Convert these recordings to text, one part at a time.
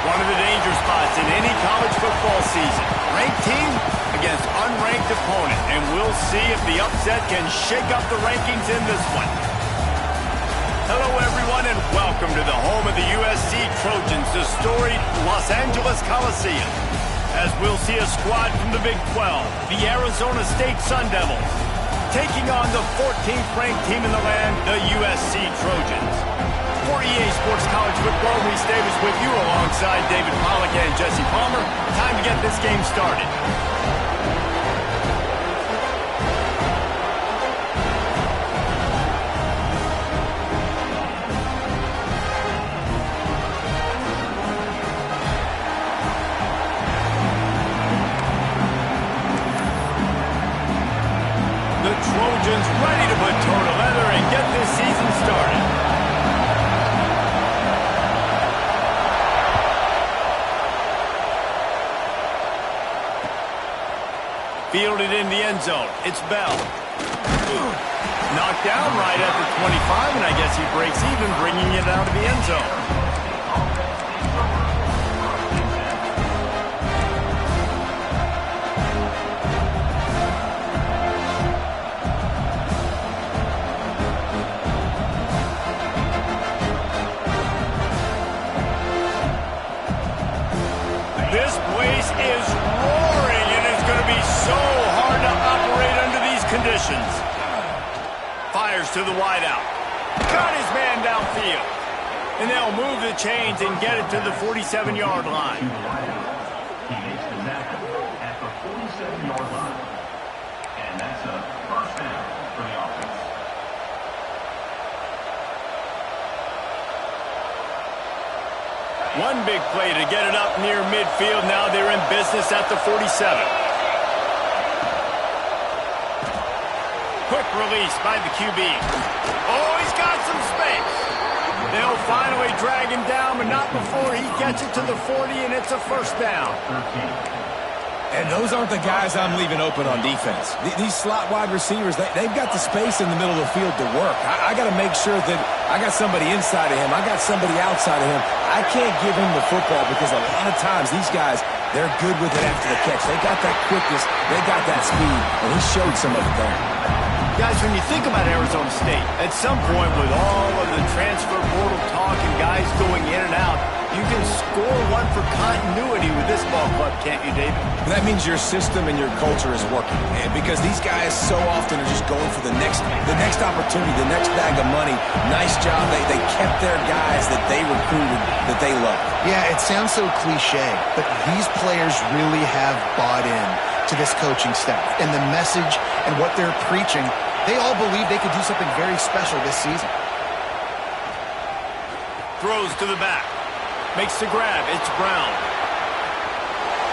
One of the danger spots in any college football season. Ranked team against unranked opponent. And we'll see if the upset can shake up the rankings in this one. Hello, everyone, and welcome to the home of the USC Trojans, the storied Los Angeles Coliseum. As we'll see a squad from the Big 12, the Zona St Sun Devils, taking on the 14th ranked team in the land, the USC Trojans. For EA Sports College Football, Reese Davis with you alongside David Pollack and Jesse Palmer. Time to get this game started. The Trojans ready to put toe to leather and get this season started. Fielded in the end zone. It's Bell. Knocked down right at the 25, and I guess he breaks even, bringing it out of the end zone. This place is roaring, and it's going to be so hard to operate under these conditions. Fires to the wideout. Got his man downfield. And they'll move the chains and get it to the 47-yard line. He makes the tackle at the 47-yard line. And that's a first down for the offense. One big play to get it up near midfield. Now they're in business at the 47. Quick release by the QB. Oh, he's got some space. They'll finally drag him down, but not before he gets it to the 40, and it's a first down. And those aren't the guys I'm leaving open on defense. These slot wide receivers, they've got the space in the middle of the field to work. I got to make sure that I got somebody inside of him. I got somebody outside of him. I can't give him the football because a lot of times these guys, they're good with it after the catch. They got that quickness. They got that speed, and he showed some of it there. Guys, when you think about Arizona State, at some point with all of the transfer portal talk and guys going in and out, you can score one for continuity with this ball club, can't you, David? That means your system and your culture is working, man, because these guys so often are just going for the next opportunity, the next bag of money. Nice job. They kept their guys that they recruited, that they love. Yeah, it sounds so cliche, but these players really have bought in to this coaching staff and the message and what they're preaching. They all believe they could do something very special this season. Throws to the back. Makes the grab. It's Brown.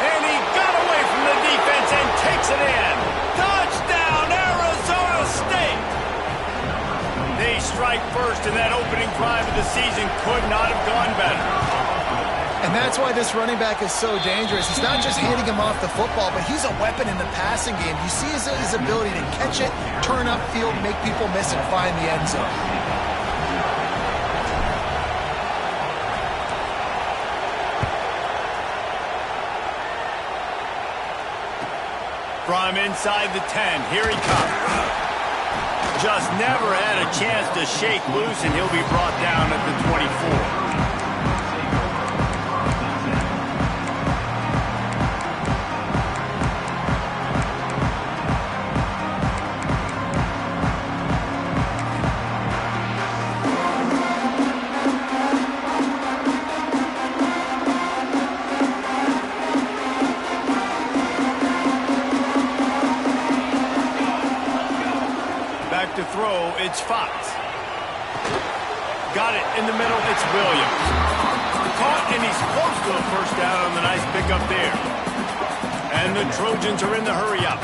And he got away from the defense and takes it in. Touchdown, Arizona State! They strike first, and that opening drive of the season could not have gone better. And that's why this running back is so dangerous. It's not just handing him off the football, but he's a weapon in the passing game. You see his ability to catch it, turn upfield, make people miss, and find the end zone. From inside the 10, here he comes. Just never had a chance to shake loose, and he'll be brought down at the 24. To throw, it's Fox. Got it in the middle, it's Williams. Caught, and he's close to a first down on the nice pickup there. And the Trojans are in the hurry-up.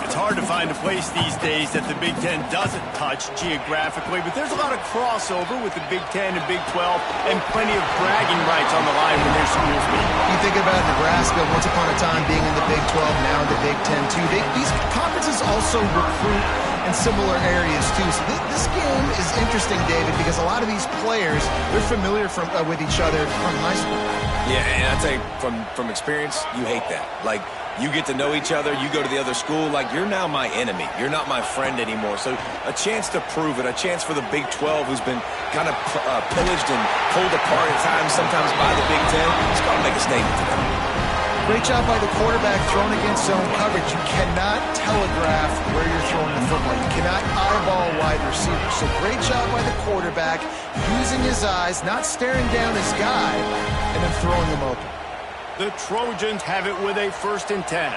It's hard to find a place these days that the Big Ten doesn't touch geographically, but there's a lot of crossover with the Big Ten and Big 12 and plenty of bragging rights on the line when their schools meet. You think about Nebraska, once upon a time being in the Big 12, now in the Big 10 too. These conferences also recruit in similar areas too. So this game is interesting, David, because a lot of these players, they're familiar with each other from high school. Yeah, and I tell you, from experience, you hate that. Like, you get to know each other, you go to the other school, like, you're now my enemy. You're not my friend anymore. So a chance to prove it, a chance for the Big 12, who's been kind of pillaged and pulled apart at times, sometimes by the Big 10, it's got to make a statement to them. Great job by the quarterback thrown against zone coverage. You cannot telegraph where you're throwing the football. You cannot eyeball wide receiver. So great job by the quarterback using his eyes, not staring down his guy, and then throwing him open. The Trojans have it with a 1st and 10.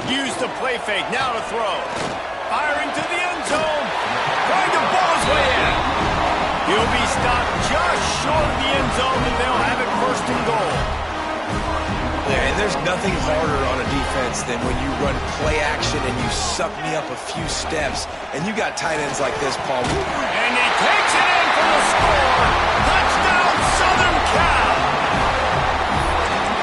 Use the play fake, now to throw. Firing to the end zone. Trying to ball his way in. He'll be stopped just short of the end zone, and they'll have it 1st and goal. Yeah, and there's nothing harder on a defense than when you run play action and you suck me up a few steps, and you got tight ends like this, Paul. And he takes it in for the score. Touchdown, Southern Cal.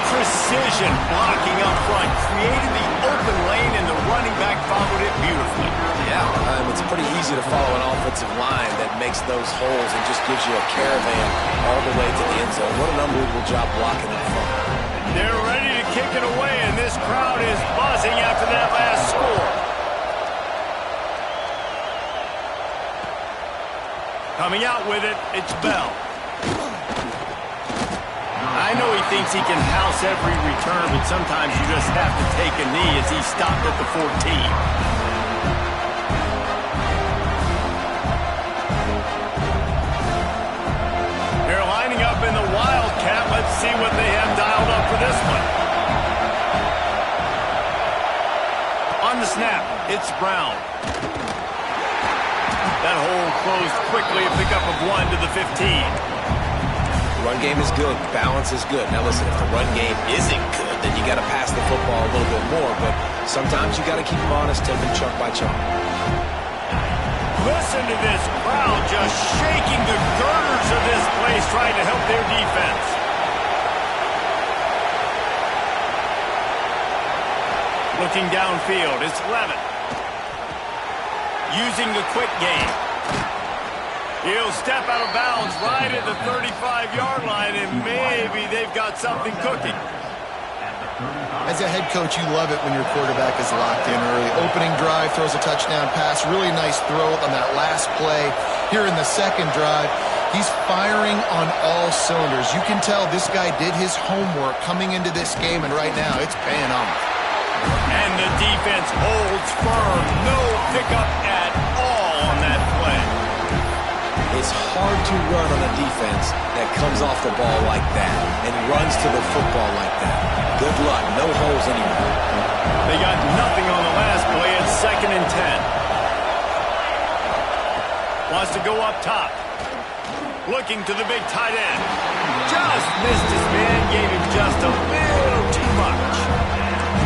Precision blocking up front, created the open lane, and the running back followed it beautifully. Yeah, it's pretty easy to follow an offensive line that makes those holes and just gives you a caravan all the way to the end zone. What an unbelievable job blocking up front. They're ready to kick it away, and this crowd is buzzing after that last score. Coming out with it, it's Bell. I know he thinks he can house every return, but sometimes you just have to take a knee as he stopped at the 14. They're lining up in the Wildcat. Let's see what they have dialed up for this one. On the snap, it's Brown. That hole closed quickly, a pickup of 1 to the 15. Run game is good. Balance is good. Now listen, if the run game isn't good, then you got to pass the football a little bit more. But sometimes you got to keep them honest, take them chunk by chunk. Listen to this crowd just shaking the girders of this place trying to help their defense. Looking downfield, it's Levitt. Using the quick game. He'll step out of bounds right at the 35-yard line, and maybe they've got something cooking. As a head coach, you love it when your quarterback is locked in early. Opening drive, throws a touchdown pass. Really nice throw on that last play. Here in the second drive, he's firing on all cylinders. You can tell this guy did his homework coming into this game, and right now it's paying off. And the defense holds firm. No pickup at all on that play. It's hard to run on a defense that comes off the ball like that and runs to the football like that. Good luck. No holes anywhere. They got nothing on the last play. It's 2nd and 10. Wants to go up top. Looking to the big tight end. Just missed his man. Gave him just a little too much.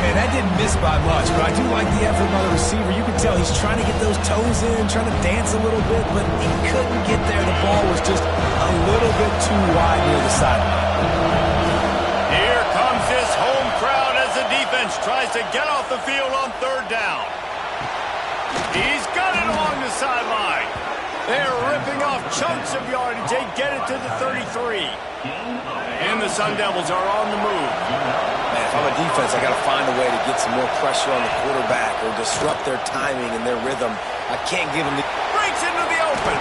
Man, that didn't miss by much, but I do like the effort by the receiver. You can tell he's trying to get those toes in, trying to dance a little bit, but he couldn't get there. The ball was just a little bit too wide near the sideline. Here comes this home crowd as the defense tries to get off the field on 3rd down. He's got it along the sideline. They're ripping off chunks of yardage. They get it to the 33. And the Sun Devils are on the move. Man, if I'm a defense, I got to find a way to get some more pressure on the quarterback or disrupt their timing and their rhythm. I can't give him the... Breaks into the open.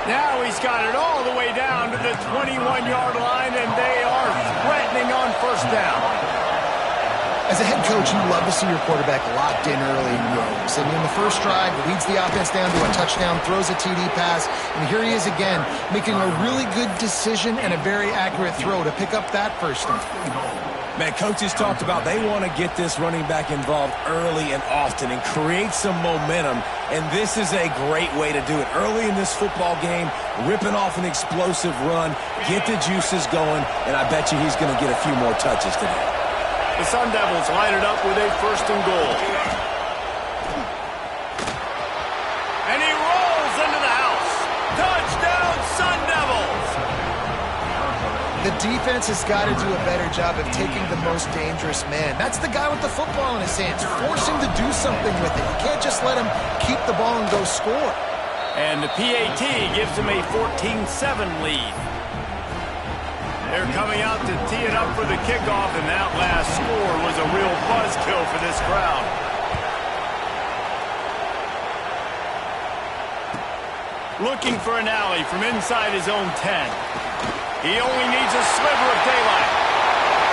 Now he's got it all the way down to the 21-yard line, and they are threatening on 1st down. As a head coach, you love to see your quarterback locked in early in games. And in the first drive, leads the offense down to a touchdown, throws a TD pass, and here he is again, making a really good decision and a very accurate throw to pick up that 1st down. Man, coaches talked about they want to get this running back involved early and often and create some momentum, and this is a great way to do it. Early in this football game, ripping off an explosive run, get the juices going, and I bet you he's going to get a few more touches today. The Sun Devils line it up with a 1st and goal. And he rolls into the house. Touchdown, Sun Devils! The defense has got to do a better job of taking the most dangerous man. That's the guy with the football in his hands. Force him to do something with it. You can't just let him keep the ball and go score. And the PAT gives him a 14-7 lead. They're coming out to tee it up for the kickoff, and that last score was a real buzzkill for this crowd. Looking for an alley from inside his own 10. He only needs a sliver of daylight.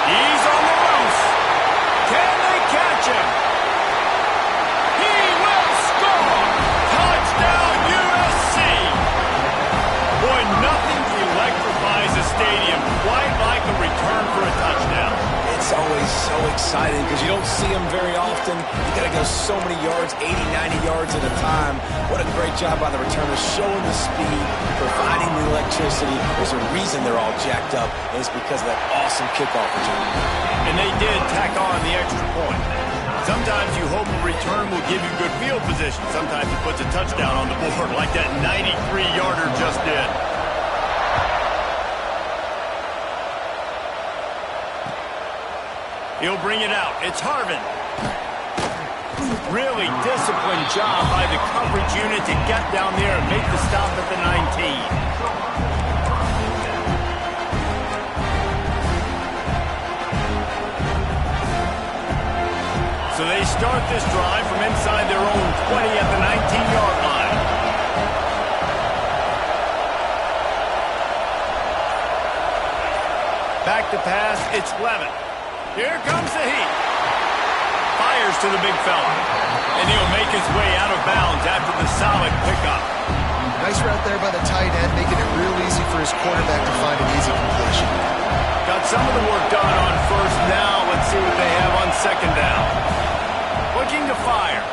He's on the loose. Can they catch him? He will score! Touchdown, USC! Boy, nothing electrifies a stadium quite like a return for a touchdown. It's always so exciting because you don't see them very often. You got to go so many yards, 80, 90 yards at a time. What a great job by the returners, showing the speed, providing the electricity. There's a reason they're all jacked up, and it's because of that awesome kickoff return. And they did tack on the extra point. Sometimes you hope a return will give you good field position. Sometimes it puts a touchdown on the board like that 93-yarder just did. He'll bring it out. It's Harvin. Really disciplined job by the coverage unit to get down there and make the stop at the 19. So they start this drive from inside their own 20 at the 19-yard line. Back to pass, it's Levitt. Here comes the heat. Fires to the big fella. And he'll make his way out of bounds after the solid pickup. Nice route there by the tight end, making it real easy for his quarterback to find an easy completion. Got some of the work done on 1st down. Let's see what they have on 2nd down. Looking to fire.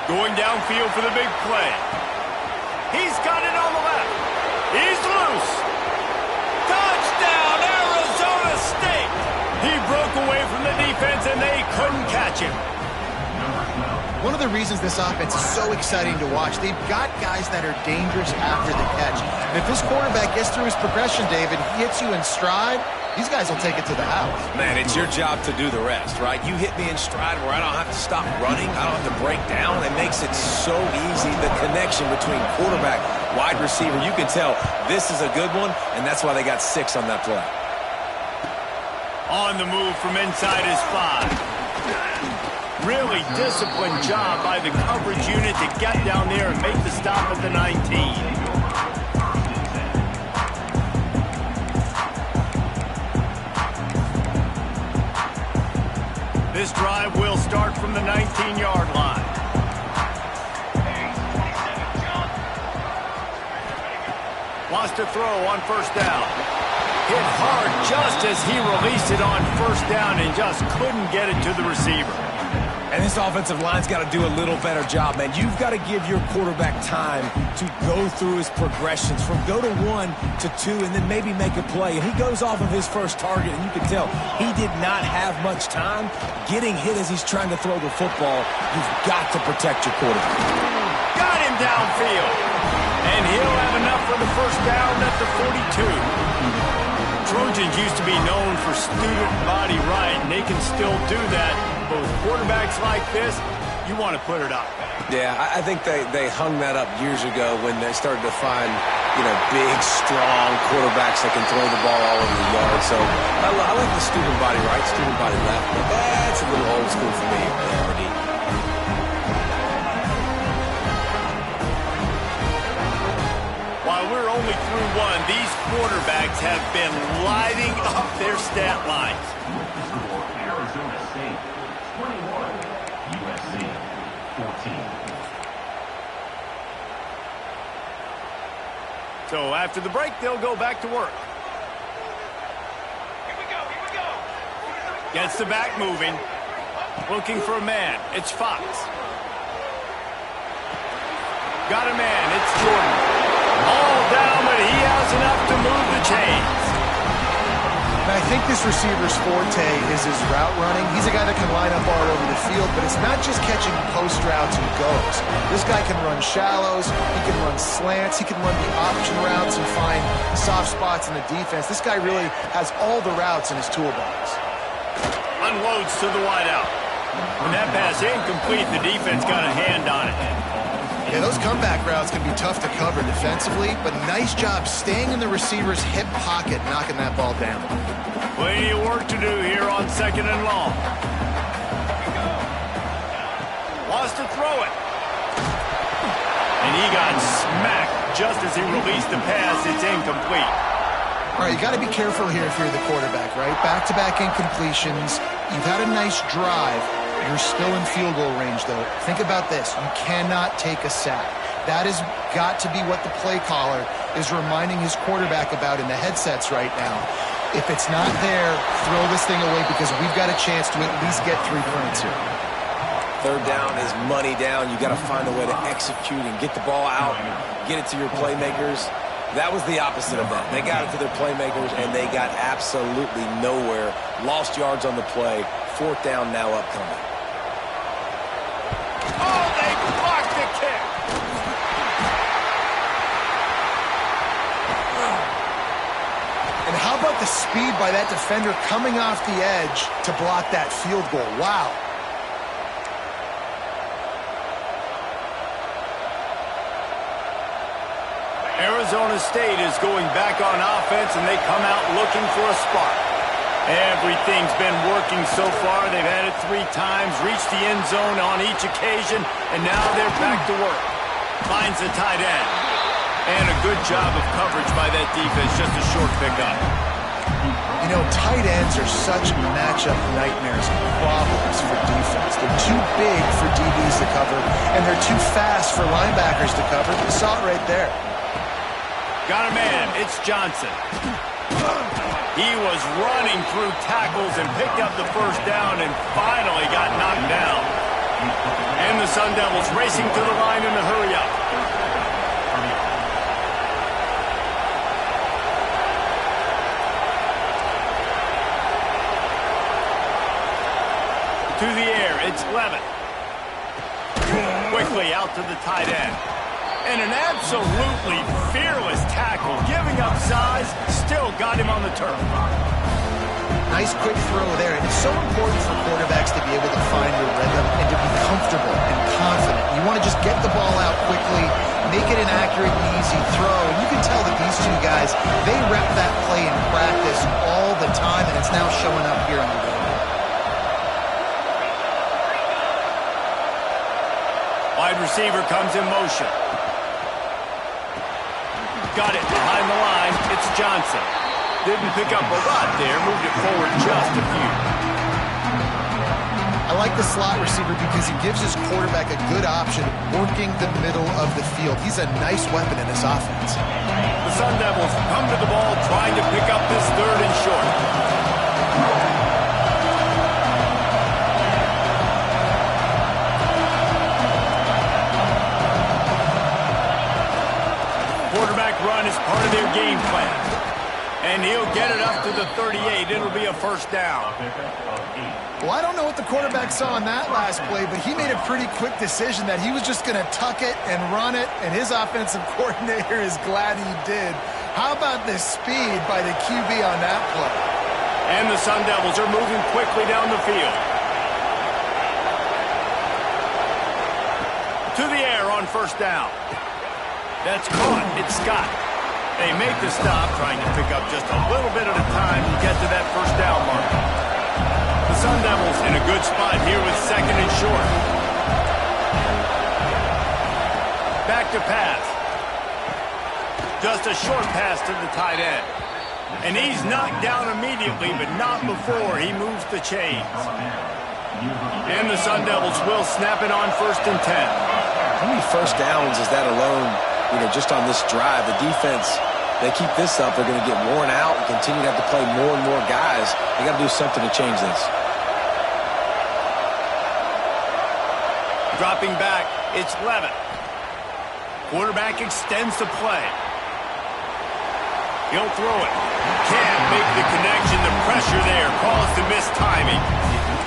Going downfield for the big play. He's got it on the left. He's loose. Touchdown, Zona St. He broke away from the defense, and they couldn't catch him. One of the reasons this offense is so exciting to watch, they've got guys that are dangerous after the catch. And if this quarterback gets through his progression, David, he hits you in stride, these guys will take it to the house. Man, it's your job to do the rest, right? You hit me in stride where I don't have to stop running. I don't have to break down. It makes it so easy. The connection between quarterback, wide receiver, you can tell this is a good one, and that's why they got 6 on that play. On the move from inside his 5. Really disciplined job by the coverage unit to get down there and make the stop at the 19. This drive will start from the 19-yard line. Wants to throw on first down. Hit hard just as he released it on first down and just couldn't get it to the receiver. And this offensive line's got to do a little better job, man. You've got to give your quarterback time to go through his progressions from go to 1 to 2 and then maybe make a play. And he goes off of his first target, and you can tell he did not have much time getting hit as he's trying to throw the football. You've got to protect your quarterback. Got him downfield. And he'll have enough for the first down at the 42. Trojans used to be known for student body right, and they can still do that. But with quarterbacks like this, you want to put it up. Yeah, I think they hung that up years ago when they started to find, big, strong quarterbacks that can throw the ball all over the yard. So I like the student body right, student body left. But that's a little old school for me, RD. While we're only through 1, these quarterbacks have been lighting up their stat lines. Score Arizona State 21, USC 14. So after the break, they'll go back to work. Here we go. Gets the back moving. Looking for a man. It's Fox. Got a man. It's Jordan. All down, but he has enough to move the chains. And I think this receiver's forte is his route running. He's a guy that can line up all over the field, but it's not just catching post routes and goes. This guy can run shallows, he can run slants, he can run the option routes and find soft spots in the defense. This guy really has all the routes in his toolbox. Unloads to the wideout. When that pass incomplete, the defense got a hand on it. Yeah, those comeback routes can be tough to cover defensively, but nice job staying in the receiver's hip pocket, knocking that ball down. Plenty of work to do here on 2nd and long. Wants to throw it. And he got smacked just as he released the pass. It's incomplete. All right, you got to be careful here if you're the quarterback, right? Back-to-back incompletions. You've had a nice drive. You're still in field goal range, though. Think about this. You cannot take a sack. That has got to be what the play caller is reminding his quarterback about in the headsets right now. If it's not there, throw this thing away because we've got a chance to at least get 3 points here. 3rd down is money down. You got to find a way to execute and get the ball out, get it to your playmakers. That was the opposite of that. They got it to their playmakers, and they got absolutely nowhere. Lost yards on the play. 4th down now upcoming. Oh, they blocked the kick. And how about the speed by that defender coming off the edge to block that field goal? Wow. Arizona State is going back on offense, and they come out looking for a spark. Everything's been working so far. They've had it 3 times, reached the end zone on each occasion, and now they're back to work. Finds the tight end. And a good job of coverage by that defense, just a short pickup. You know, tight ends are such matchup nightmares and problems for defense. They're too big for DBs to cover, and they're too fast for linebackers to cover. You saw it right there. Got a man. It's Johnson. He was running through tackles and picked up the first down and finally got knocked down. And the Sun Devils racing to the line in a hurry-up. To the air, it's Levitt. quickly out to the tight end. And an absolutely fearless tackle, giving up size, still got him on the turf. Nice quick throw there. And it's so important for quarterbacks to be able to find your rhythm and to be comfortable and confident. You want to just get the ball out quickly, make it an accurate and easy throw. And you can tell that these two guys, they rep that play in practice all the time, and it's now showing up here on the field. Wide receiver comes in motion. Got it behind the line. It's Johnson. Didn't pick up a lot there. Moved it forward just a few. I like the slot receiver because he gives his quarterback a good option working the middle of the field. He's a nice weapon in this offense. The Sun Devils come to the ball trying to pick up this 3rd and short. Quarterback run is part of their game plan. And he'll get it up to the 38. It'll be a first down. Well, I don't know what the quarterback saw on that last play, but he made a pretty quick decision that he was just going to tuck it and run it, and his offensive coordinator is glad he did. How about the speed by the QB on that play? And the Sun Devils are moving quickly down the field. To the air on first down. That's caught. It's Scott. They make the stop, trying to pick up just a little bit at a time to get to that first down mark. The Sun Devils in a good spot here with 2nd and short. Back to pass. Just a short pass to the tight end. And he's knocked down immediately, but not before he moves the chains. And the Sun Devils will snap it on 1st and 10. How many first downs is that alone? Just on this drive, the defense, they keep this up, they're going to get worn out and continue to have to play more and more guys. They got to do something to change this. Dropping back, it's Levitt. Quarterback extends the play. He'll throw it. Can't make the connection. The pressure there caused the missed timing.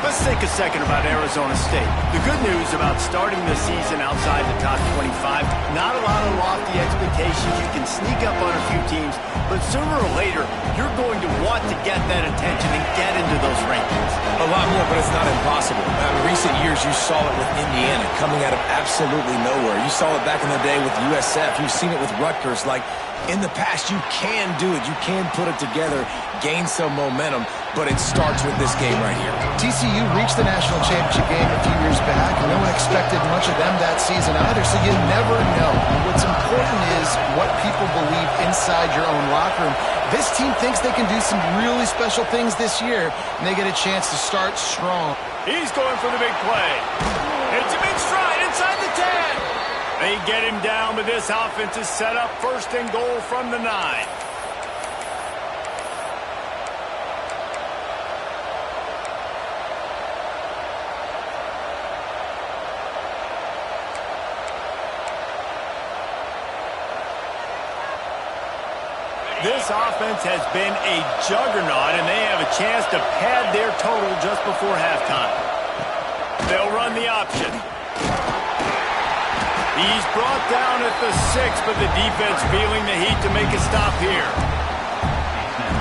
Let's think a second about Arizona State. The good news about starting the season outside the top 25, not a lot of lofty expectations. You can sneak up on a few teams, but sooner or later, you're going to want to get that attention and get into those rankings. A lot more, but it's not impossible. In recent years, you saw it with Indiana coming out of absolutely nowhere. You saw it back in the day with USF. You've seen it with Rutgers. Like, in the past, you can do it. You can put it together, gain some momentum, but it starts with this game right here. TCU reached the national championship game a few years back, and no one expected much of them that season either, so you never know. What's important is what people believe inside your own locker room. This team thinks they can do some really special things this year, and they get a chance to start strong. He's going for the big play. It's a big stride inside the 10. They get him down, but this offense is set up 1st and goal from the 9. This offense has been a juggernaut, and they have a chance to pad their total just before halftime. They'll run the option. He's brought down at the 6, but the defense feeling the heat to make a stop here.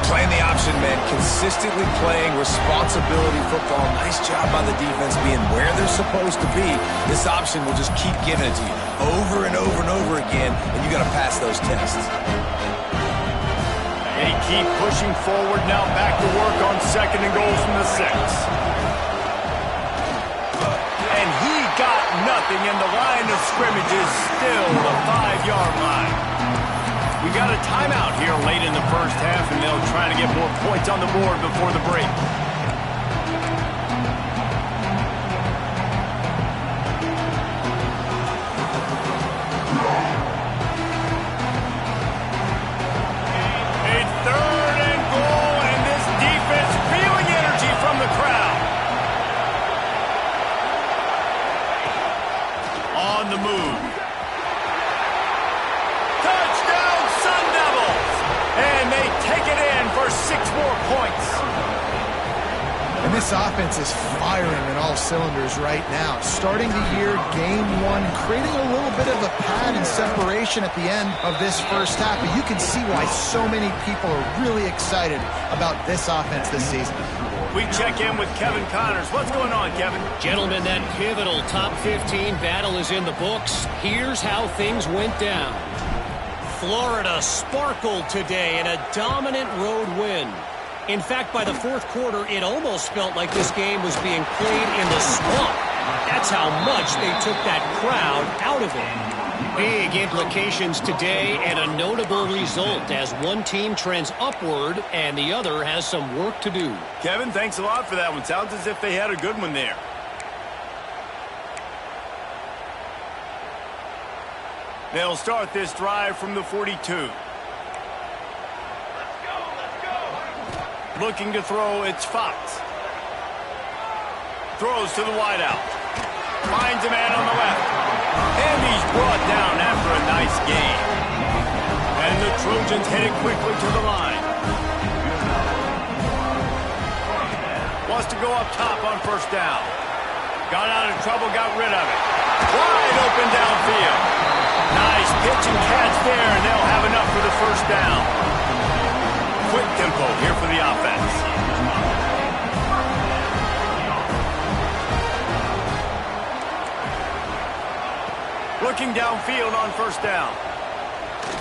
Playing the option, man. Consistently playing responsibility football. Nice job by the defense being where they're supposed to be. This option will just keep giving it to you over and over and over again, and you got to pass those tests. They keep pushing forward now, back to work on 2nd and goal from the 6. And he got nothing, and the line of scrimmage is still the 5-yard line. We got a timeout here late in the first half, and they'll try to get more points on the board before the break. On the move. Touchdown, Sun Devils! And they take it in for 6 more points. offense is firing on all cylinders right now. Starting the year, game one, creating a little bit of a pad and separation at the end of this first half. But you can see why so many people are really excited about this offense this season. We check in with Kevin Connors. What's going on, Kevin? Gentlemen, that pivotal top 15 battle is in the books. Here's how things went down. Florida sparkled today in a dominant road win. In fact, by the fourth quarter, it almost felt like this game was being played in the swamp. That's how much they took that crowd out of it. Big implications today and a notable result as one team trends upward and the other has some work to do. Kevin, thanks a lot for that one. Sounds as if they had a good one there. They'll start this drive from the 42. Looking to throw, it's Fox. Throws to the wideout. Finds a man on the left. And he's brought down after a nice gain. And the Trojans headed quickly to the line. Wants to go up top on first down. Got out of trouble, got rid of it. Wide open downfield. Nice pitch and catch there, and they'll have enough for the first down. Quick tempo here for the offense. Looking downfield on first down.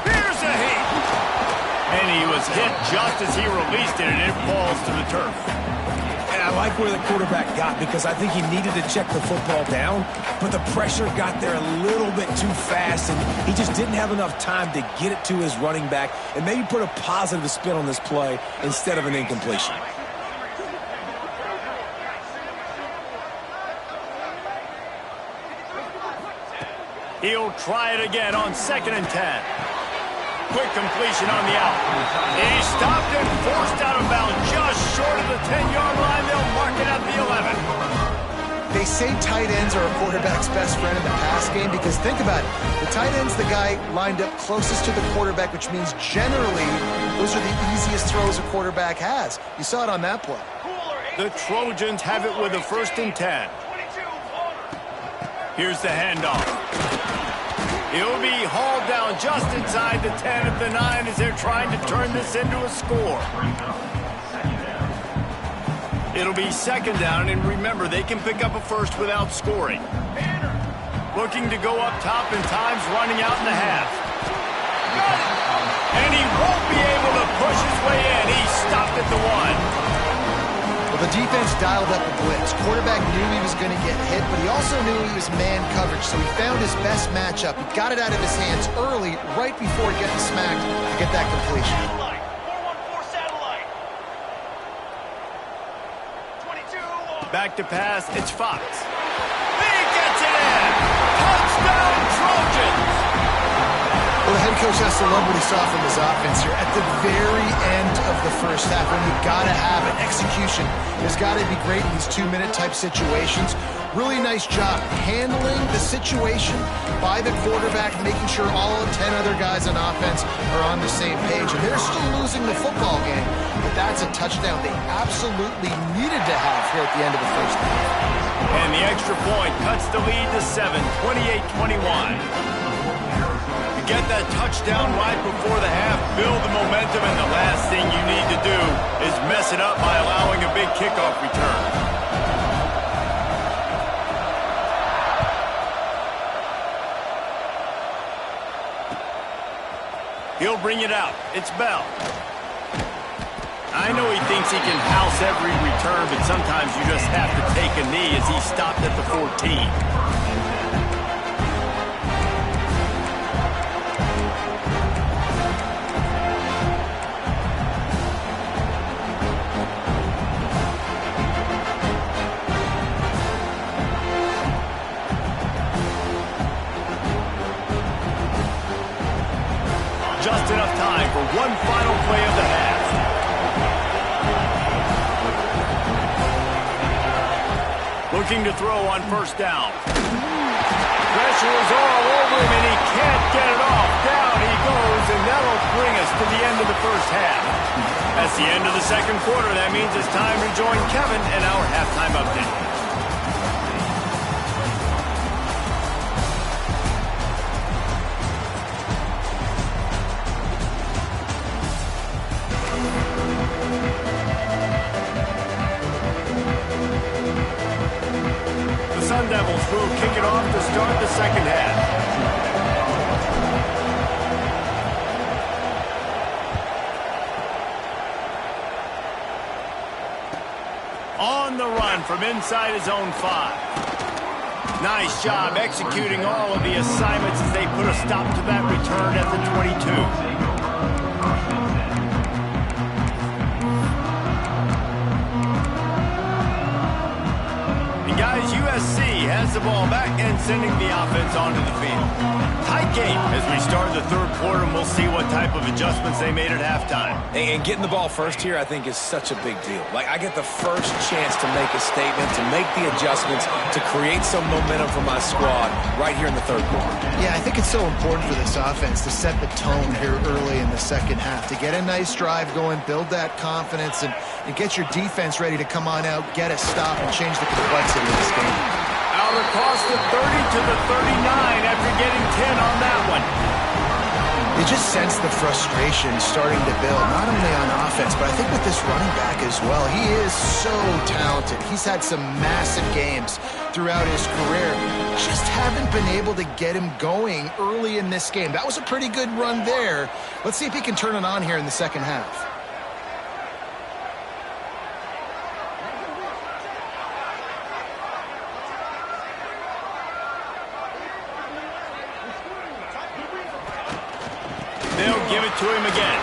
Here's a hit. And he was hit just as he released it, and it falls to the turf. And I like where the quarterback got because I think he needed to check the football down, but the pressure got there a little bit too fast, and he just didn't have enough time to get it to his running back and maybe put a positive spin on this play instead of an incompletion. He'll try it again on 2nd and 10. Quick completion on the out. He stopped and forced out of bounds just short of the 10-yard line. They'll mark it at the 11. They say tight ends are a quarterback's best friend in the pass game because think about it. The tight end's the guy lined up closest to the quarterback, which means generally those are the easiest throws a quarterback has. You saw it on that play. The Trojans have it with a 1st and 10. Here's the handoff. He'll be hauled down just inside the 10 of the 9 as they're trying to turn this into a score. It'll be 2nd down, and remember, they can pick up a first without scoring. Looking to go up top, and time's running out in the half. And he won't be able to push his way in. He stopped at the 1. Well, the defense dialed up a blitz. Quarterback knew he was going to get hit, but he also knew he was man coverage, so he found his best matchup. He got it out of his hands early, right before getting smacked to get that completion. 414 satellite. 22. Back to pass, it's Fox. He gets it in! Touchdown, Trojans! Well, the head coach has to love what he saw from his offense here. At the very end of the first half, when you got to have it, execution has got to be great in these 2-minute type situations. Really nice job handling the situation by the quarterback, making sure all 10 other guys on offense are on the same page. And they're still losing the football game, but that's a touchdown they absolutely needed to have here at the end of the first half. And the extra point cuts the lead to 7, 28-21. Get that touchdown right before the half, build the momentum, and the last thing you need to do is mess it up by allowing a big kickoff return. He'll bring it out. It's Bell. I know he thinks he can house every return, but sometimes you just have to take a knee as he stopped at the 14. Just enough time for one final play of the half. Looking to throw on first down. Pressure is all over him, and he can't get it off. Down he goes, and that'll bring us to the end of the first half. That's the end of the second quarter. That means it's time to join Kevin in our halftime update. The Sun Devils will kick it off to start the second half. On the run from inside his own 5. Nice job executing all of the assignments as they put a stop to that return at the 22. Guys, USC has the ball back and sending the offense onto the field. Tight game as we start the third quarter, and we'll see what type of adjustments they made at halftime. And getting the ball first here, I think, is such a big deal. Like, I get the first chance to make a statement, to make the adjustments, to create some momentum for my squad right here in the third quarter. Yeah, I think it's so important for this offense to set the tone here early in the second half, to get a nice drive going, build that confidence, and get your defense ready to come on out, get a stop, and change the complexity of this game. Out across the 30 to the 39 after getting 10 on that one. You just sense the frustration starting to build, not only on offense, but I think with this running back as well. He is so talented. He's had some massive games throughout his career. Just haven't been able to get him going early in this game. That was a pretty good run there. Let's see if he can turn it on here in the second half. They'll give it to him again.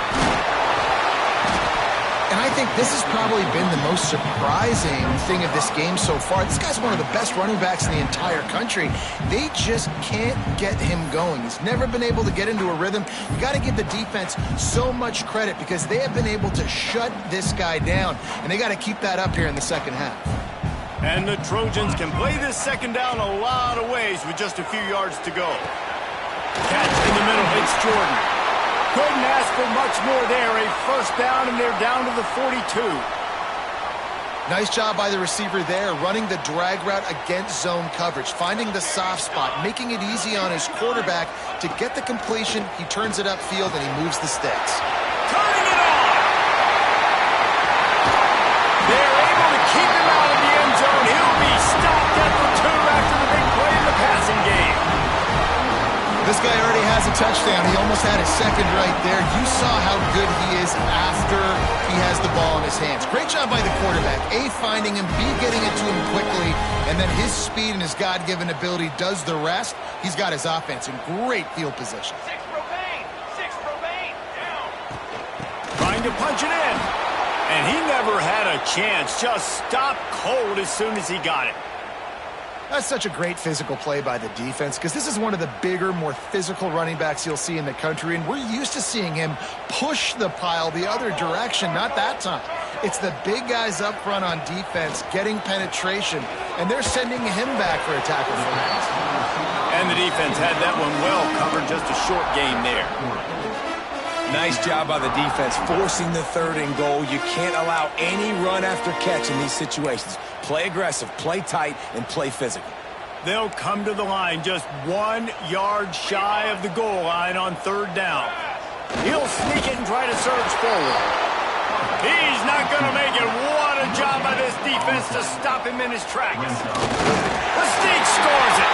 And I think this has probably been the most surprising thing of this game so far. This guy's one of the best running backs in the entire country. They just can't get him going. He's never been able to get into a rhythm. You got to give the defense so much credit because they have been able to shut this guy down, and they got to keep that up here in the second half. And the Trojans can play this second down a lot of ways with just a few yards to go. Catch in the middle. It's Jordan. Couldn't ask for much more there. A first down, and they're down to the 42. Nice job by the receiver there, running the drag route against zone coverage, finding the soft spot, making it easy on his quarterback to get the completion. He turns it upfield, and he moves the sticks. Turning it on! They're able to keep him out of the end zone. He'll be stopped at the 2 after the big play in the passing game. This guy already has a touchdown. He almost had his second right there. You saw how good he is after he has the ball in his hands. Great job by the quarterback. A, finding him, B, getting it to him quickly, and then his speed and his God-given ability does the rest. He's got his offense in great field position. 6 Romaine, down. Trying to punch it in. And he never had a chance. Just stopped cold as soon as he got it. That's such a great physical play by the defense because this is one of the bigger, more physical running backs you'll see in the country, and we're used to seeing him push the pile the other direction, not that time. It's the big guys up front on defense getting penetration, and they're sending him back for a tackle for that. And the defense had that one well covered, just a short gain there. Nice job by the defense, forcing the third and goal. You can't allow any run after catch in these situations. Play aggressive, play tight, and play physical. They'll come to the line just 1 yard shy of the goal line on third down. He'll sneak it and try to surge forward. He's not going to make it. What a job by this defense to stop him in his tracks. The Sneak scores it.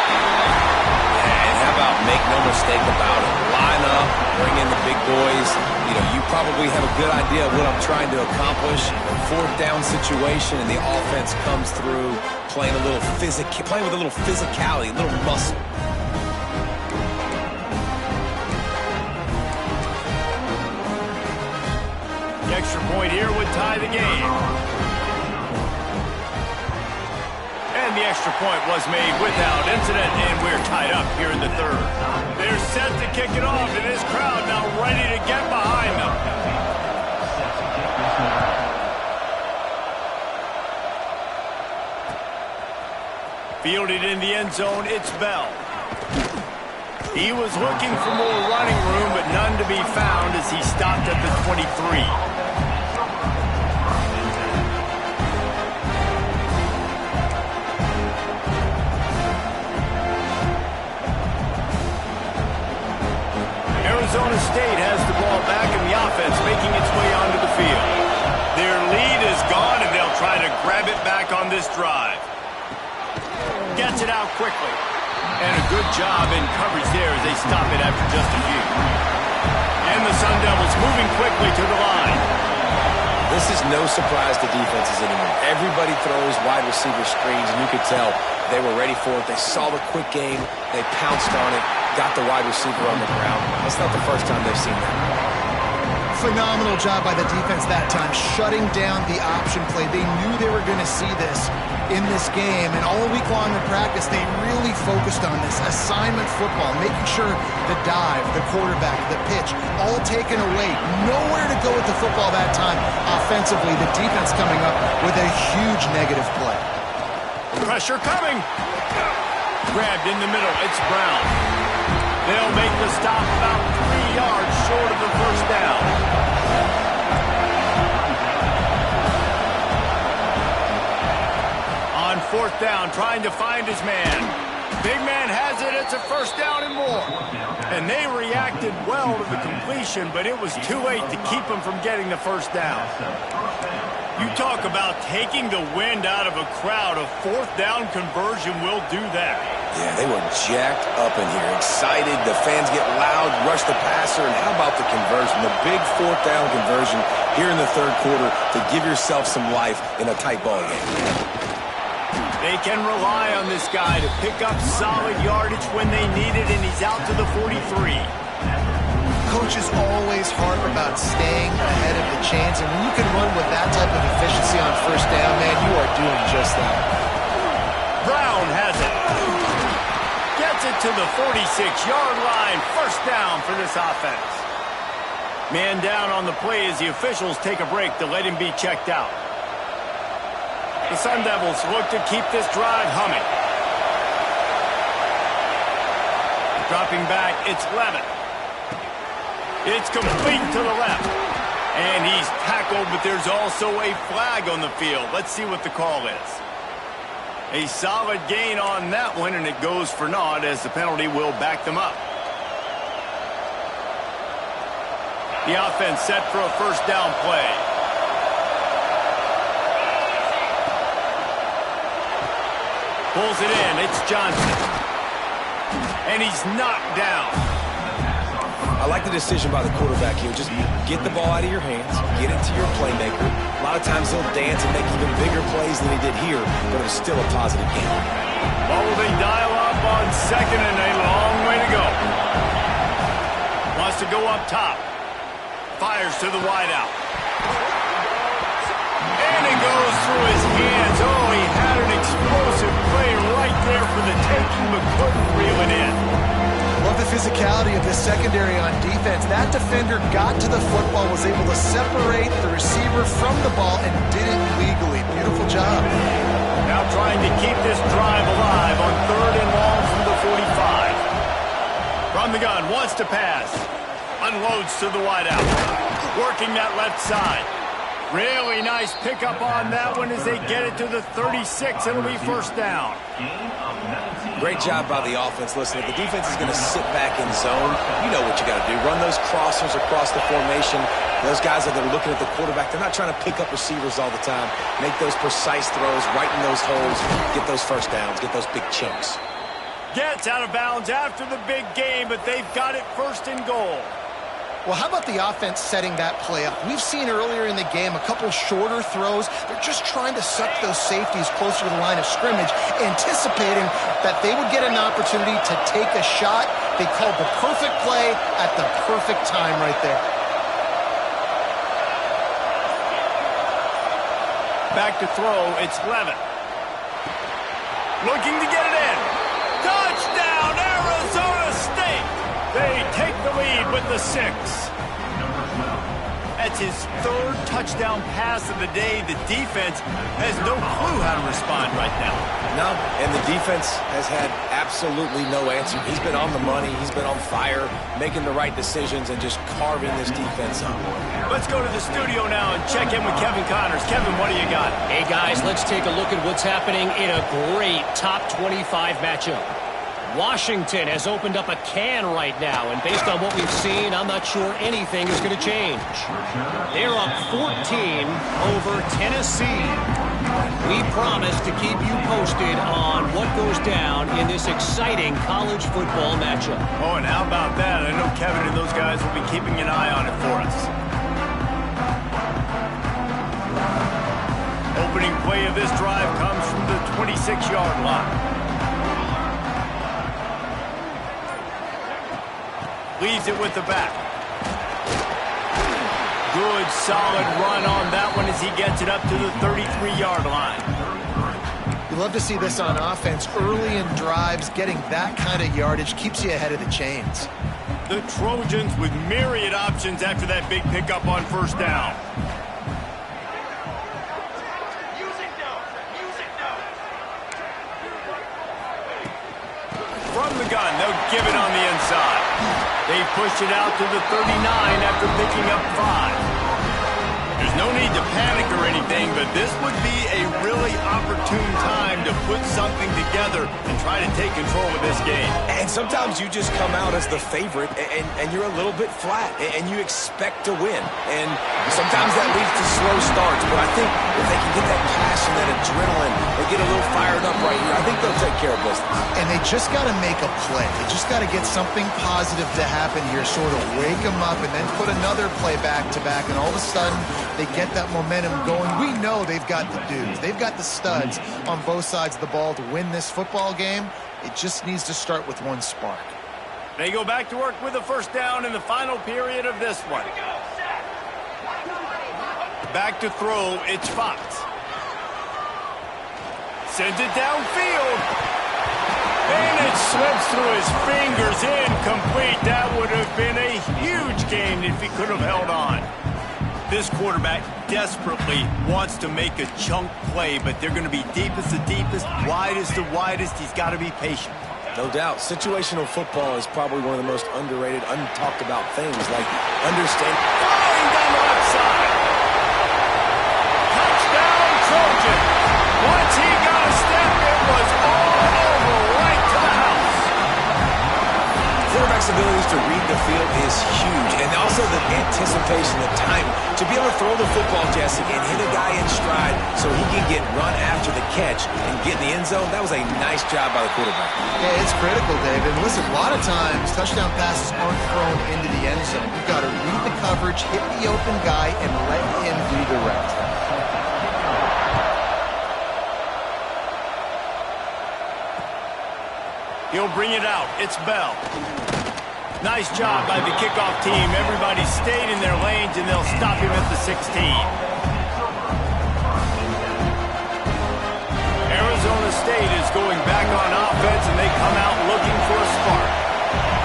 And how about make no mistake about it? Line up, bring in the big boys. You know, you probably have a good idea of what I'm trying to accomplish. Fourth down situation, and the offense comes through playing with a little physicality, a little muscle. The extra point here would tie the game. And the extra point was made without incident, and we're tied up here in the third. They're set to kick it off, and this crowd now ready to get behind them. Fielded in the end zone, it's Bell. He was looking for more running room, but none to be found as he stopped at the 23. Zona State has the ball back in the offense, making its way onto the field. Their lead is gone, and they'll try to grab it back on this drive. Gets it out quickly. And a good job in coverage there as they stop it after just a few. And the Sun Devils moving quickly to the line. This is no surprise to defenses anymore. Everybody throws wide receiver screens, and you could tell they were ready for it. They saw the quick game. They pounced on it, got the wide receiver on the ground. That's not the first time they've seen that. Phenomenal job by the defense that time, shutting down the option play. They knew they were going to see this in this game, and all week long in practice, they really focused on this assignment football, making sure the dive, the quarterback, the pitch, all taken away. Nowhere to go with the football that time. Offensively, the defense coming up with a huge negative play. Pressure coming. Grabbed in the middle. It's Brown. They'll make the stop about 3 yards short of the first down. On fourth down, trying to find his man. Big man has it. It's a first down and more. And they reacted well to the completion, but it was too late to keep them from getting the first down. You talk about taking the wind out of a crowd. A fourth down conversion will do that. Yeah, they were jacked up in here, excited. The fans get loud, rush the passer, and how about the conversion? The big fourth down conversion here in the third quarter to give yourself some life in a tight ball game. They can rely on this guy to pick up solid yardage when they need it, and he's out to the 43. Coaches always harp about staying ahead of the chains, and when you can run with that type of efficiency on first down, man, you are doing just that. Brown has it. Gets it to the 46-yard line. First down for this offense. Man down on the play as the officials take a break to let him be checked out. The Sun Devils look to keep this drive humming. Dropping back, it's Levitt. It's complete to the left. And he's tackled, but there's also a flag on the field. Let's see what the call is. A solid gain on that one, and it goes for naught as the penalty will back them up. The offense set for a first down play. Pulls it in. It's Johnson. And he's knocked down. I like the decision by the quarterback here. Just get the ball out of your hands, get it to your playmaker. A lot of times he'll dance and make even bigger plays than he did here, but it was still a positive game. Well, will they dial up on second and a long way to go? Wants to go up top. Fires to the wideout. And it goes through his hands. Oh, he had an explosive play right there for the taking, but couldn't reel it in. Love the physicality of this secondary on defense. That defender got to the football, was able to separate the receiver from the ball, and did it legally. Beautiful job. Now trying to keep this drive alive on third and long from the 45. From the gun, wants to pass. Unloads to the wideout. Working that left side. Really nice pickup on that one as they get it to the 36. It'll be first down. Great job by the offense. Listen, if the defense is going to sit back in zone, you know what you got to do. Run those crossers across the formation. Those guys that are looking at the quarterback, they're not trying to pick up receivers all the time. Make those precise throws, right in those holes, get those first downs, get those big chunks. Gets out of bounds after the big game, but they've got it first and goal. Well, how about the offense setting that play up? We've seen earlier in the game a couple shorter throws. They're just trying to suck those safeties closer to the line of scrimmage, anticipating that they would get an opportunity to take a shot. They called the perfect play at the perfect time right there. Back to throw, it's Levitt. Looking to get it in. Touchdown, Arizona State! They take the lead with the 6. That's his third touchdown pass of the day. The defense has no clue how to respond right now. No, and the defense has had absolutely no answer. He's been on the money. He's been on fire, making the right decisions and just carving this defense up. Let's go to the studio now and check in with Kevin Connors. Kevin, what do you got? Hey, guys, let's take a look at what's happening in a great top 25 matchup. Washington has opened up a can right now, and based on what we've seen, I'm not sure anything is going to change. They're up 14 over Tennessee. We promise to keep you posted on what goes down in this exciting college football matchup. Oh, and how about that? I know Kevin and those guys will be keeping an eye on it for us. Opening play of this drive comes from the 26-yard line. Leaves it with the back. Good, solid run on that one as he gets it up to the 33-yard line. You love to see this on offense. Early in drives, getting that kind of yardage keeps you ahead of the chains. The Trojans with myriad options after that big pickup on first down. From the gun, they'll give it on the inside. They pushed it out to the 39 after picking up 5. There's no need to panic or anything, but this would be a really opportune time to put something together and try to take control of this game. And sometimes you just come out as the favorite, and you're a little bit flat, and you expect to win. And sometimes that leads to slow starts, but I think if they can get that passion, that adrenaline, they get a little fired up right here, I think they'll take care of business. And they just got to make a play. They just got to get something positive to happen here, sort of wake them up, and then put another play back-to-back, and all of a sudden they get that momentum going. We know they've got the dudes. They've got the studs on both sides of the ball to win this football game. It just needs to start with one spark. They go back to work with a first down in the final period of this one. Back to throw, it's Fox. Sends it downfield. And it slips through his fingers, incomplete. That would have been a huge gain if he could have held on. This quarterback desperately wants to make a chunk play, but they're going to be deepest the deepest, widest the widest. He's got to be patient. No doubt. Situational football is probably one of the most underrated, untalked about things, like understanding. Falling down the left side. Touchdown, Trojan. Once he got a step, it was all over, right to the house. Quarterback's abilities to read the field is huge, and also the anticipation, the time to be able to throw the football, Jesse, and hit a guy in stride so he can get run after the catch and get in the end zone. That was a nice job by the quarterback. Yeah, it's critical, David. And listen, a lot of times touchdown passes aren't thrown into the end zone. You've got to read the coverage, hit the open guy, and let him do the rest. He'll bring it out. It's Bell. Nice job by the kickoff team. Everybody stayed in their lanes, and they'll stop him at the 16. Arizona State is going back on offense, and they come out looking for a spark.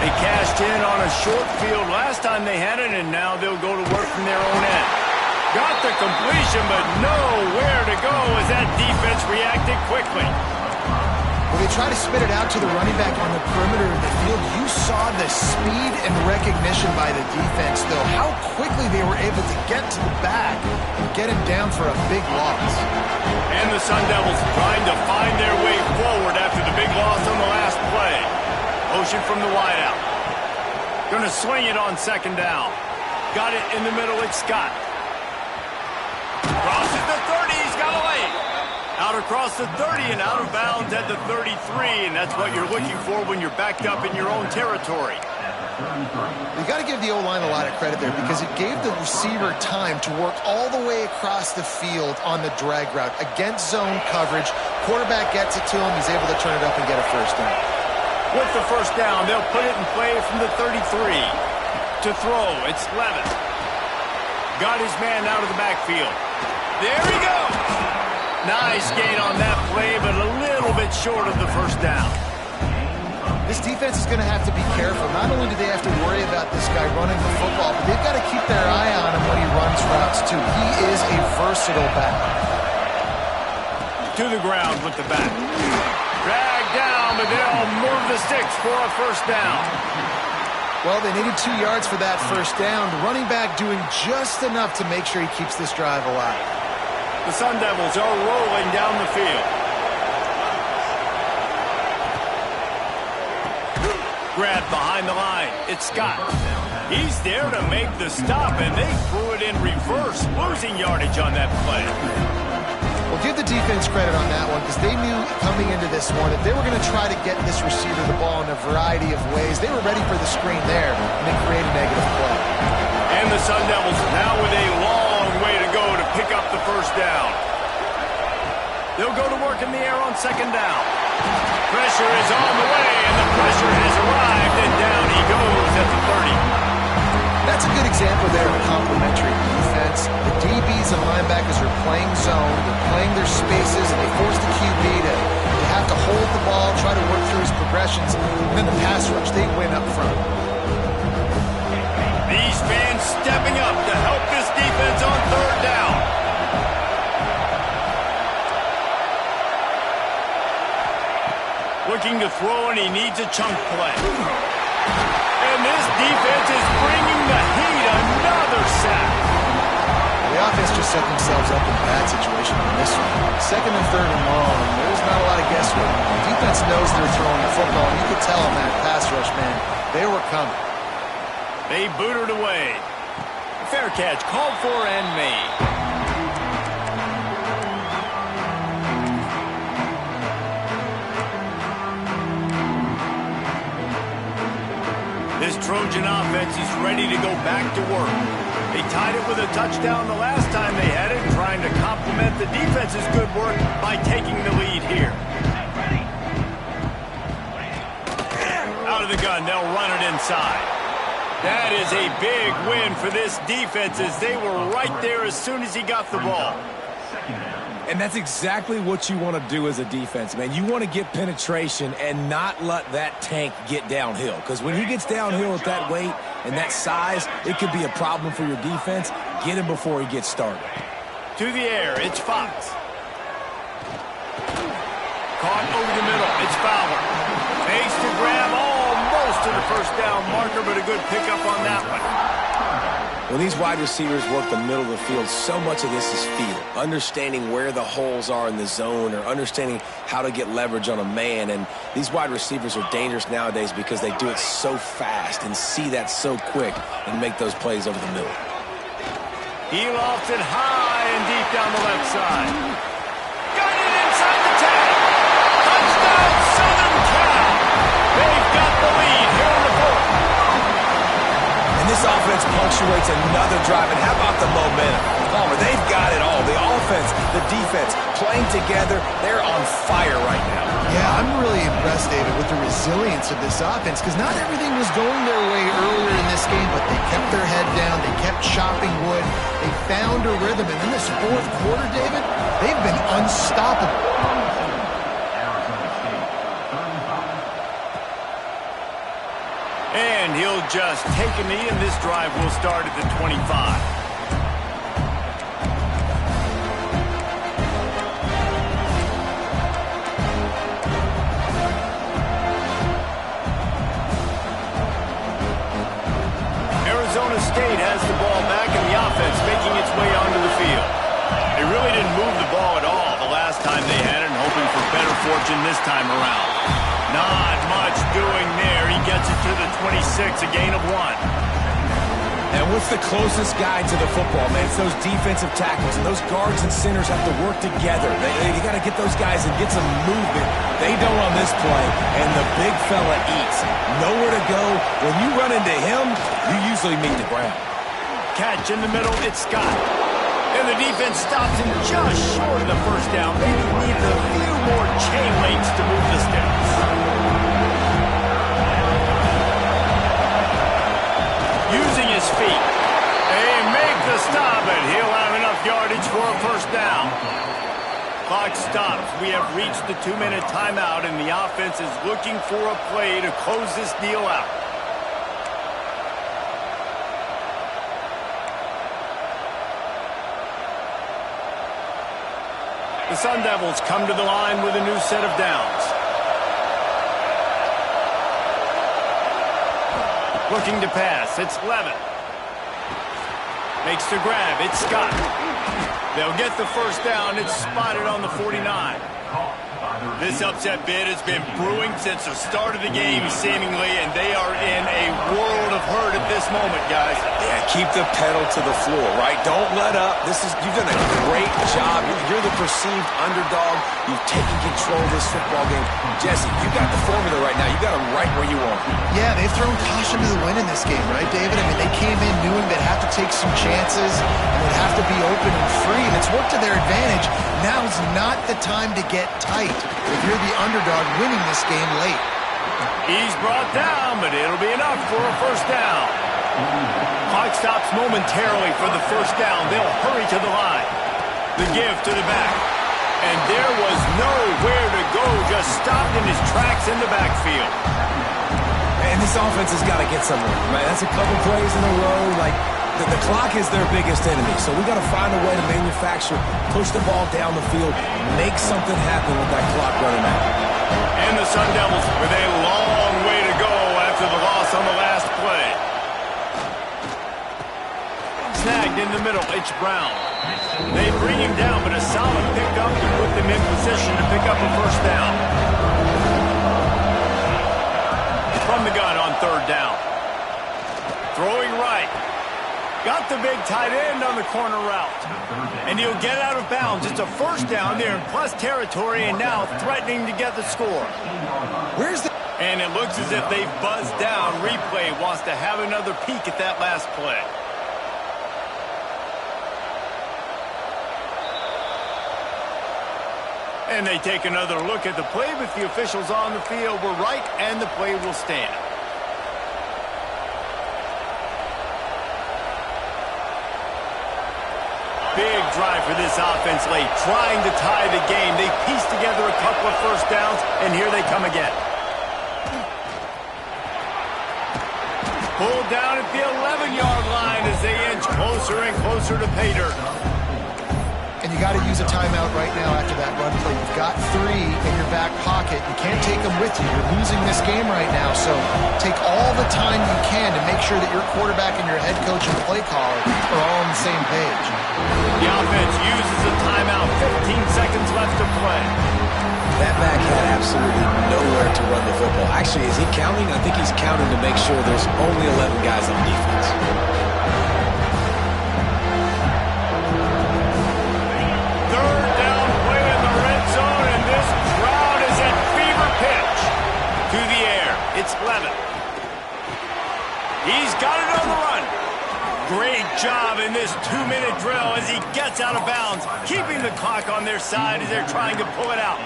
They cashed in on a short field last time they had it, and now they'll go to work from their own end. Got the completion, but nowhere to go as that defense reacted quickly. When they try to spit it out to the running back on the perimeter of the field, you saw the speed and recognition by the defense, though, how quickly they were able to get to the back and get him down for a big loss. And the Sun Devils trying to find their way forward after the big loss on the last play. Motion from the wideout. Going to swing it on second down. Got it in the middle, it's Scott. Crosses the 30, he's got a lane. Out across the 30 and out of bounds at the 33, and that's what you're looking for when you're backed up in your own territory. You got to give the O-line a lot of credit there because it gave the receiver time to work all the way across the field on the drag route against zone coverage. Quarterback gets it to him, he's able to turn it up and get a first down. With the first down, they'll put it in play from the 33. To throw, it's Levis. Got his man out of the backfield. There he goes. Nice gain on that play, but a little bit short of the first down. This defense is going to have to be careful. Not only do they have to worry about this guy running the football, but they've got to keep their eye on him when he runs routes, too. He is a versatile back. To the ground with the back. Dragged down, but they'll move the sticks for a first down. Well, they needed 2 yards for that first down. The running back doing just enough to make sure he keeps this drive alive. The Sun Devils are rolling down the field. grab behind the line. It's Scott. He's there to make the stop, and they threw it in reverse, losing yardage on that play. Well, give the defense credit on that one because they knew coming into this one that they were going to try to get this receiver the ball in a variety of ways. They were ready for the screen there, and they created a negative play. And the Sun Devils now with a long way to go to pick up the first down. They'll go to work in the air on second down. Pressure is on the way, and the pressure has arrived, and down he goes at the 30. That's a good example there of complementary defense. The DBs and linebackers are playing zone, they're playing their spaces, and they force the QB to have to hold the ball, try to work through his progressions, and then the pass rush, they win up front. These fans stepping up to help this defense on third down. Looking to throw, and he needs a chunk play. And this defense is bringing the heat. Another sack. The offense just set themselves up in a bad situation on this one. Second and third and long, there's not a lot of guesswork. The defense knows they're throwing the football, and you could tell in that pass rush, man, they were coming. They booted away. Fair catch called for and made. This Trojan offense is ready to go back to work. They tied it with a touchdown the last time they had it, trying to complement the defense's good work by taking the lead here. Out of the gun, they'll run it inside. That is a big win for this defense as they were right there as soon as he got the ball. And that's exactly what you want to do as a defense, man. You want to get penetration and not let that tank get downhill. Because when he gets downhill at that weight and that size, it could be a problem for your defense. Get him before he gets started. To the air, it's Fox. Caught over the middle, it's Fowler. Makes the grab almost to the first down marker, but a good pickup on that one. When these wide receivers work the middle of the field, so much of this is feel. Understanding where the holes are in the zone or understanding how to get leverage on a man. And these wide receivers are dangerous nowadays because they do it so fast and see that so quick and make those plays over the middle. He lofts it high and deep down the left side. Got it inside the 10. Touchdown, Southern Cal. They've got the lead here in the fourth. And this offense punctuates another drive. And how about the momentum? Palmer, they've got it all. The offense, the defense, playing together. They're on fire right now. Yeah, I'm really impressed, David, with the resilience of this offense because not everything was going their way earlier in this game, but they kept their head down. They kept chopping wood. They found a rhythm. And in this fourth quarter, David, they've been unstoppable. And he'll just take a knee, and this drive will start at the 25. Zona State has the ball back and the offense making its way onto the field. They really didn't move the ball at all the last time they had it, and hoping for better fortune this time around. Not much doing there. He gets it to the 26, a gain of 1. And what's the closest guy to the football, man? It's those defensive tackles, and those guards and centers have to work together. They got to get those guys and get some movement. They don't on this play, and the big fella eats. Nowhere to go. When you run into him, you usually meet the ground. Catch in the middle, it's Scott. And the defense stops him just short of the first down. Maybe needed a few more chain links to move the sticks. Using his feet. They make the stop, and he'll have enough yardage for a first down. Clock stops. We have reached the 2-minute timeout, and the offense is looking for a play to close this deal out. The Sun Devils come to the line with a new set of downs. Looking to pass, it's Levin. Makes the grab, it's Scott. They'll get the first down, it's spotted on the 49. This upset bid has been brewing since the start of the game, seemingly, and they are in a world of hurt at this moment, guys. Yeah, keep the pedal to the floor, right? Don't let up. You've done a great job. You're the perceived underdog. You've taken control of this football game. Jesse, you got the formula right now. You got them right where you want them. Yeah, they've thrown caution to the wind in this game, right, David? I mean, they came in knowing they'd have to take some chances and they'd have to be open and free, and it's worked to their advantage. Now's not the time to get tight if you're the underdog winning this game late. He's brought down, but it'll be enough for a first down. Clock stops momentarily for the first down. They'll hurry to the line. The give to the back. And there was nowhere to go, just stopped in his tracks in the backfield. And this offense has got to get somewhere, right? That's a couple plays in a row. Like, the clock is their biggest enemy, so we got to find a way to manufacture, push the ball down the field, make something happen with that clock running out. And the Sun Devils with a long way to go after the loss on the last play. Snagged in the middle, it's Brown. They bring him down, but a solid pickup to put them in position to pick up a first down. From the gun on third down. Throwing right. Got the big tight end on the corner route. And he'll get out of bounds. It's a first down there in plus territory, and now threatening to get the score. And it looks as if they've buzzed down. Replay wants to have another peek at that last play. And they take another look at the play, but the officials on the field were right, and the play will stand. Big drive for this offense late, trying to tie the game. They pieced together a couple of first downs, and here they come again. Pulled down at the 11-yard line as they inch closer and closer to pay dirt. And you got to use a timeout right now after that run play. You've got 3 in your back pocket. You can't take them with you. You're losing this game right now. So take all the time you can to make sure that your quarterback and your head coach and play caller are all on the same page. The offense uses a timeout. 15 seconds left to play. That back had absolutely nowhere to run the football. Actually, is he counting? I think he's counting to make sure there's only 11 guys on defense. It's Levin. He's got it on the run. Great job in this 2-minute drill as he gets out of bounds, keeping the clock on their side as they're trying to pull it out.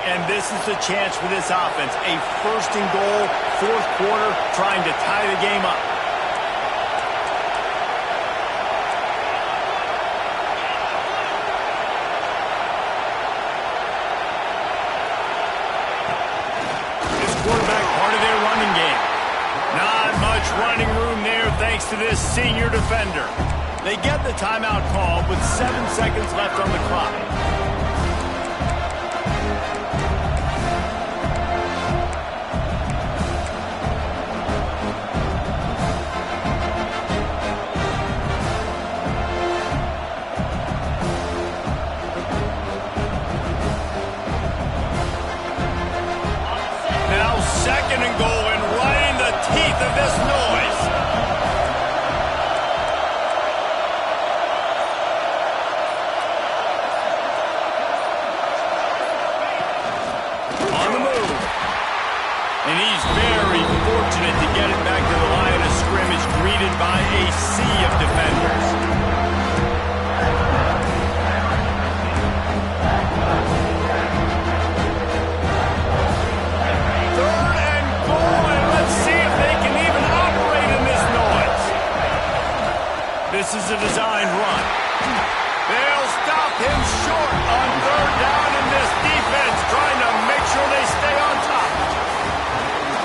And this is the chance for this offense. A first and goal, fourth quarter, trying to tie the game up. Running room there thanks to this senior defender. They get the timeout call with 7 seconds left on the clock. Now second and goal, and right in the teeth of this noise. On the move. And he's very fortunate to get it back to the line of scrimmage, greeted by a sea of defenders. This is a designed run. They'll stop him short on third down, and this defense trying to make sure they stay on top.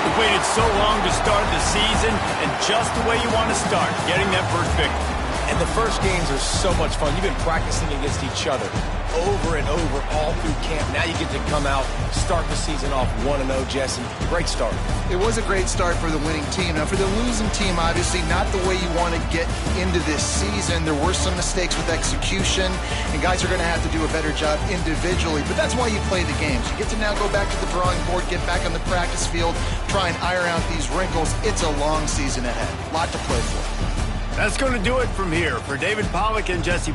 We've waited so long to start the season, and just the way you want to start, getting that first victory. And the first games are so much fun. You've been practicing against each other over and over all through camp. Now you get to come out, start the season off 1-0, Jesse. Great start. It was a great start for the winning team. Now, for the losing team, obviously not the way you want to get into this season. There were some mistakes with execution, and guys are going to have to do a better job individually. But that's why you play the games. You get to now go back to the drawing board, get back on the practice field, try and iron out these wrinkles. It's a long season ahead. A lot to play for. That's going to do it from here. For David Pollack and Jesse